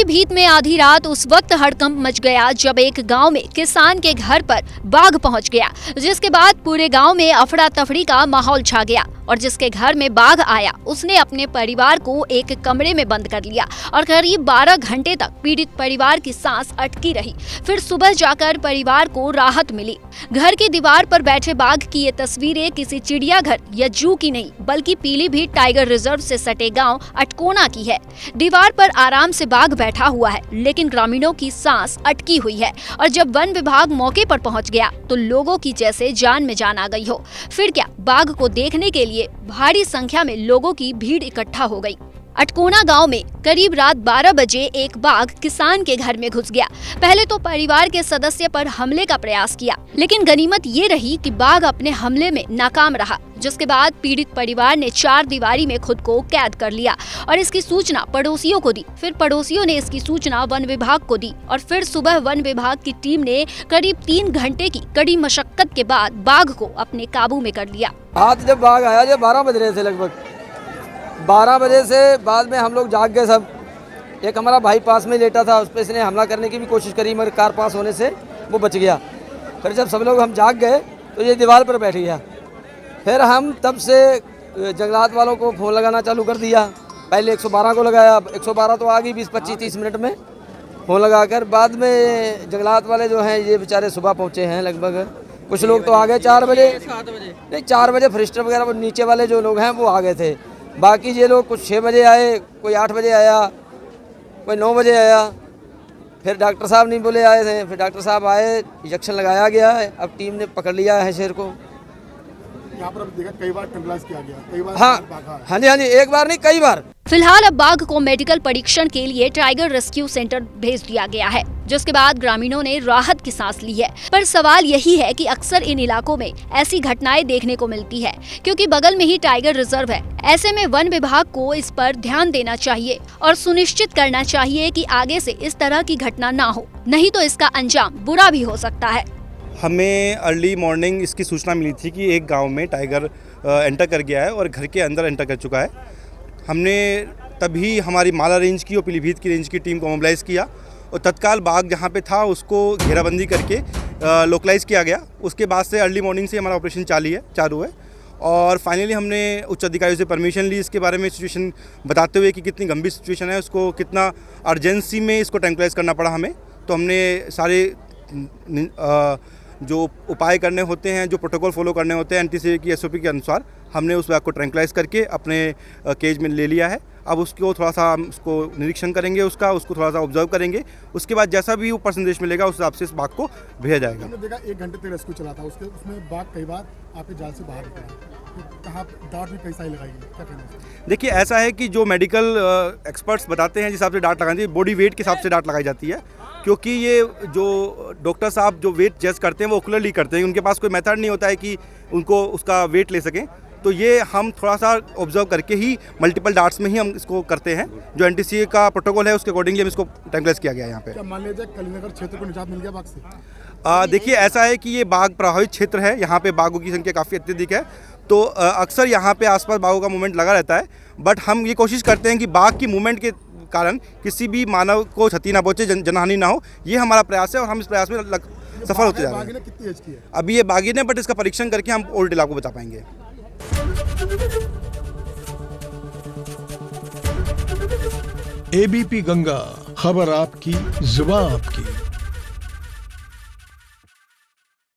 पीलीभीत में आधी रात उस वक्त हड़कंप मच गया जब एक गांव में किसान के घर पर बाघ पहुंच गया, जिसके बाद पूरे गांव में अफरा तफरी का माहौल छा गया। और जिसके घर में बाघ आया उसने अपने परिवार को एक कमरे में बंद कर लिया और करीब 12 घंटे तक पीड़ित परिवार की सांस अटकी रही। फिर सुबह जाकर परिवार को राहत मिली। घर की दीवार पर बैठे बाघ की ये तस्वीरें किसी चिड़ियाघर या जू की नहीं बल्कि पीलीभीत टाइगर रिजर्व से सटे गांव अटकोना की है। दीवार पर आराम से बाघ बैठा हुआ है, लेकिन ग्रामीणों की सांस अटकी हुई है। और जब वन विभाग मौके पर पहुंच गया तो लोगों की जैसे जान में जान आ गई हो। फिर क्या, बाघ को देखने के लिए भारी संख्या में लोगों की भीड़ इकट्ठा हो गई। अटकोना गांव में करीब रात 12 बजे एक बाघ किसान के घर में घुस गया। पहले तो परिवार के सदस्य पर हमले का प्रयास किया, लेकिन गनीमत ये रही कि बाघ अपने हमले में नाकाम रहा, जिसके बाद पीड़ित परिवार ने चार दीवारी में खुद को कैद कर लिया और इसकी सूचना पड़ोसियों को दी। फिर पड़ोसियों ने इसकी सूचना वन विभाग को दी और फिर सुबह वन विभाग की टीम ने करीब 3 घंटे की कड़ी मशक्कत के बाद बाघ को अपने काबू में कर लिया। आज जब बाघ आया, जब 12 बज रहे थे, लगभग 12 बजे से बाद में हम लोग जाग गए सब। एक हमारा भाई पास में लेटा था, उस पर इसने हमला करने की भी कोशिश करी, मगर कार पास होने से वो बच गया। फिर जब सब लोग हम जाग गए तो ये दीवार पर बैठ गया। फिर हम तब से जंगलात वालों को फ़ोन लगाना चालू कर दिया। पहले 112 को लगाया, 112 तो आ गई 20-25-30 मिनट में फ़ोन लगाकर। बाद में जंगलात वाले जो हैं ये बेचारे सुबह पहुँचे हैं, लगभग कुछ लोग तो आ गए 4 बजे, नहीं 4 बजे फॉरेस्टर वगैरह वो नीचे वाले जो लोग हैं वो आ गए थे। बाकी ये लोग कुछ 6 बजे आए, कोई 8 बजे आया, कोई 9 बजे आया। फिर डॉक्टर साहब नहीं बोले आए थे, फिर डॉक्टर साहब आए, इंजेक्शन लगाया गया है। अब टीम ने पकड़ लिया है शेर को। यहाँ पर देखा कई बार ट्रैंक्विलाइज किया गया, कई बार हाँ जी, एक बार नहीं कई बार। फिलहाल अब बाघ को मेडिकल परीक्षण के लिए टाइगर रेस्क्यू सेंटर भेज दिया गया है, जिसके बाद ग्रामीणों ने राहत की सांस ली है। पर सवाल यही है कि अक्सर इन इलाकों में ऐसी घटनाएं देखने को मिलती है क्योंकि बगल में ही टाइगर रिजर्व है। ऐसे में वन विभाग को इस पर ध्यान देना चाहिए और सुनिश्चित करना चाहिए कि आगे से इस तरह की घटना ना हो, नहीं तो इसका अंजाम बुरा भी हो सकता है। हमें अर्ली मॉर्निंग इसकी सूचना मिली थी कि एक गांव में टाइगर एंटर कर गया है और घर के अंदर एंटर कर चुका है। हमने तभी हमारी माला रेंज की और पीलीभीत की रेंज की टीम को मोबिलाइज़ किया और तत्काल बाघ जहां पे था उसको घेराबंदी करके लोकलाइज़ किया गया। उसके बाद से अर्ली मॉर्निंग से हमारा ऑपरेशन चालू है और फाइनली हमने उच्च अधिकारियों से परमिशन ली इसके बारे में सिचुएशन बताते हुए कि कितनी गंभीर सिचुएशन है, उसको कितना अर्जेंसी में इसको ट्रैंक्विलाइज़ करना पड़ा हमें। तो हमने सारे जो उपाय करने होते हैं, जो प्रोटोकॉल फॉलो करने होते हैं एनटीसी की एसओपी के अनुसार, हमने उस बाघ को ट्रैंक्विलाइज़ करके अपने केज में ले लिया है। अब उसको थोड़ा सा हम उसको निरीक्षण करेंगे, उसको थोड़ा सा ऑब्जर्व करेंगे। उसके बाद जैसा भी ऊपर संदेश मिलेगा उस हिसाब से इस बाघ को भेजा जाएगा। हमने देखा 1 घंटे तक रेस्क्यू चला था, उसमें बाघ कई बार आपके जाल से बाहर निकला, तो कहाँ डांट भी कई सारी लगाई गई, क्या कहना है? देखिए, ऐसा है कि जो मेडिकल एक्सपर्ट्स बताते हैं जिस हिसाब से डांट लगाई जाती है, बॉडी वेट के हिसाब से डांट लगाई जाती है, क्योंकि ये जो डॉक्टर साहब जो वेट जज करते हैं वो ओकुलरली करते हैं। उनके पास कोई मेथड नहीं होता है कि उनको उसका वेट ले सकें। तो ये हम थोड़ा सा ऑब्जर्व करके ही मल्टीपल डार्ट्स में ही हम इसको करते हैं। जो एनटीसी का प्रोटोकॉल है उसके अकॉर्डिंगली हम इसको ट्रैंक्विलाइज़ किया गया है यहाँ पे। क्या मान लीजिए कलीनगर क्षेत्र को निजात मिल गया बाघ से? देखिए, ऐसा है कि ये बाघ प्रभावित क्षेत्र है, यहाँ पे बाघों की संख्या काफ़ी अत्यधिक है, तो अक्सर यहाँ पे आसपास बाघों का मूवमेंट लगा रहता है। बट हम ये कोशिश करते हैं कि बाघ की मूवमेंट के कारण किसी भी मानव को क्षति ना पहुँचे, जनहानि ना हो, ये हमारा प्रयास है और हम इस प्रयास में सफल होते जा रहे हैं। कितनी एज की है? अभी ये बाघी ने, बट इसका परीक्षण करके हम और डिटेल आपको बता पाएंगे। एबीपी गंगा, खबर आपकी, जुबान आपकी।